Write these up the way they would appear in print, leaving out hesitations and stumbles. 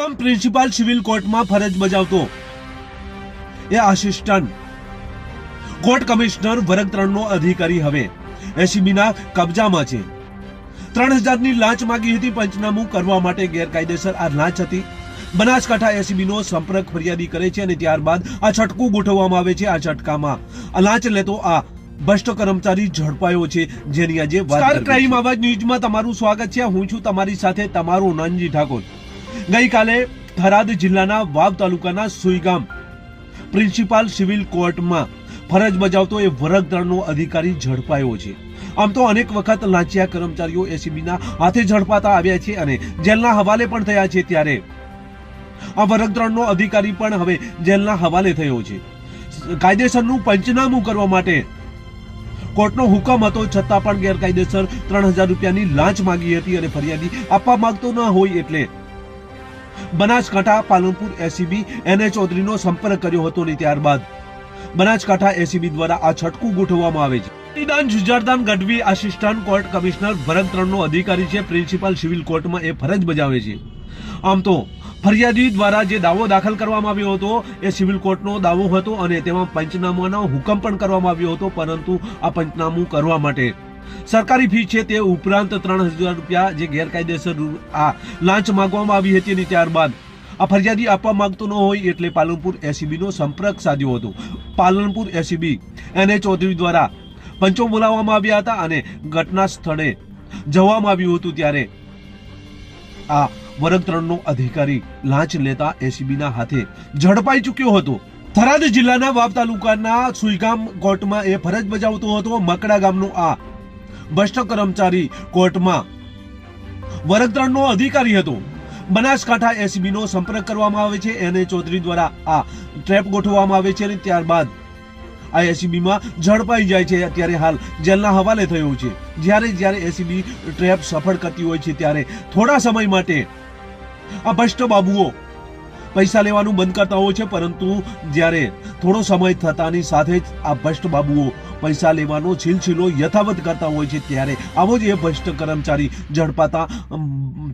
Suigam principal civil કોર્ટમાં ફરજ બજાવતો એ assistant court commissioner વર્ગ 3 નો અધિકારી હવે એસીબીના કબજામાં છે। 3000 ની લાંચ માંગી હતી। પંચનામું કરવા માટે ગેરકાયદેસર આ લાંચ હતી। બનાસકાંઠા એસીબીનો સંપર્ક ફરિયાદી કરે છે અને ત્યારબાદ આ છટકું ગોઠવવામાં આવે છે। આ છટકામાં લાંચ લેતો આ ભ્રષ્ટ કર્મચારી ઝડપાયો છે, જેની આજે વાત ક્રાઇમ આવાજ ન્યૂઝમાં તમારું સ્વાગત છે। હું છું તમારી સાથે તમારો નાનજી ઠાકોર। ગઈકાલે થરાદ જિલ્લાના વાવ તાલુકાના સુઈગામ પ્રિન્સિપાલ સિવિલ કોર્ટમાં ફરજ બજાવતો એ વર્ગ 3 નો અધિકારી ઝડપાયો છે। આમ તો અનેક વખત લાંચિયા કર્મચારીઓ એસીબીના હાથે ઝડપાતા આવ્યા છે અને જેલના હવાલે પણ થયા છે, ત્યારે આ વર્ગ 3 નો અધિકારી પણ હવે જેલના હવાલે થયો છે। કાયદેસરનું પંચનામું કરવા માટે કોર્ટનો હુકમ હતો, છતાં પણ ગેરકાયદેસર 3000 રૂપિયાની લાંચ માંગી હતી અને ફરિયાદી આપવા માંગતો ન હોય એટલે બનાસકાંઠા પાલનપુર એસીબી NA ચૌધરીનો સંપર્ક કર્યો હતો અને ત્યારબાદ બનાસકાંઠા એસીબી દ્વારા આ છટકું ગોઠવવામાં આવે છે। જુજારદાન ગઢવી આસિસ્ટન્ટ કોર્ટ કમિશનર વર્ગ 3 નો અધિકારી છે। પ્રિન્સિપાલ સિવિલ કોર્ટમાં એ ફરજ બજાવે છે। આમ તો ફરિયાદી દ્વારા જે દાવો દાખલ કરવામાં આવ્યો હતો એ સિવિલ કોર્ટનો દાવો હતો અને તેમાં પંચનામાનો હુકમ પણ કરવામાં આવ્યો હતો, પરંતુ આ પંચનામું કરવા માટે સરકારી ફી છે તે ઉપરાંત 3000 રૂપિયા જે ગેરકાયદેસર આ લાંચ માંગવામાં આવી હતી અને ત્યારબાદ આ ફરિયાદી આપવા માંગતો ન હોય એટલે પાલનપુર એસીબીનો સંપર્ક સાધ્યો હતો। પાલનપુર એસીબી NA ચૌધરી દ્વારા પંચો બોલાવવામાં આવ્યા હતા અને ઘટના સ્થળે જવામાં આવ્યું હતું, ત્યારે આ વર્ગ 3 નો અધિકારી લાંચ લેતા એસીબીના હાથે ઝડપાઈ ચૂક્યો હતો। થરાદ જિલ્લાના વાવ તાલુકાના સુઈગામ કોર્ટમાં એ ફરજ બજાવતો હતો। મકડા ગામનો આ ભ્રષ્ટ કર્મચારી કોર્ટમાં વર્ગ 3 નો અધિકારી હતો। બનાસકાંઠા એસીબીનો સંપર્ક કરવામાં આવે છે। NA ચૌધરી દ્વારા આ ટ્રેપ ગોઠવવામાં આવે છે અને ત્યારબાદ આ એસીબીમાં ઝડપાઈ જાય છે, ત્યારે હાલ જેલના હવાલે થયો છે। જ્યારે એસીબી ટ્રેપ સફળ કરતી હોય છે, ત્યારે થોડા સમય માટે આ ભ્રષ્ટ બાબુઓ પૈસા લેવાનું બંધ કરતા હોય છે, પરંતુ જ્યારે થોડો સમય થતાની સાથે જ આ ભ્રષ્ટ બાબુઓ પૈસા લેવાનો સિલસિલો યથાવત કરતા હોય છે, ત્યારે આવો જ એ ભ્રષ્ટ કર્મચારી ઝડપાતા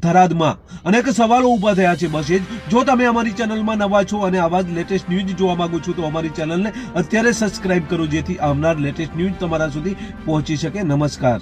થરાદમાં અનેક સવાલો ઊભા થયા છે। બસ એ જ, જો તમે અમારી ચેનલમાં નવા છો અને આવા જ લેટેસ્ટ ન્યૂઝ જોવા માંગો છો તો અમારી ચેનલને અત્યારે સબસ્ક્રાઇબ કરો, જેથી આવનાર લેટેસ્ટ ન્યૂઝ તમારા સુધી પહોંચી શકે। નમસ્કાર।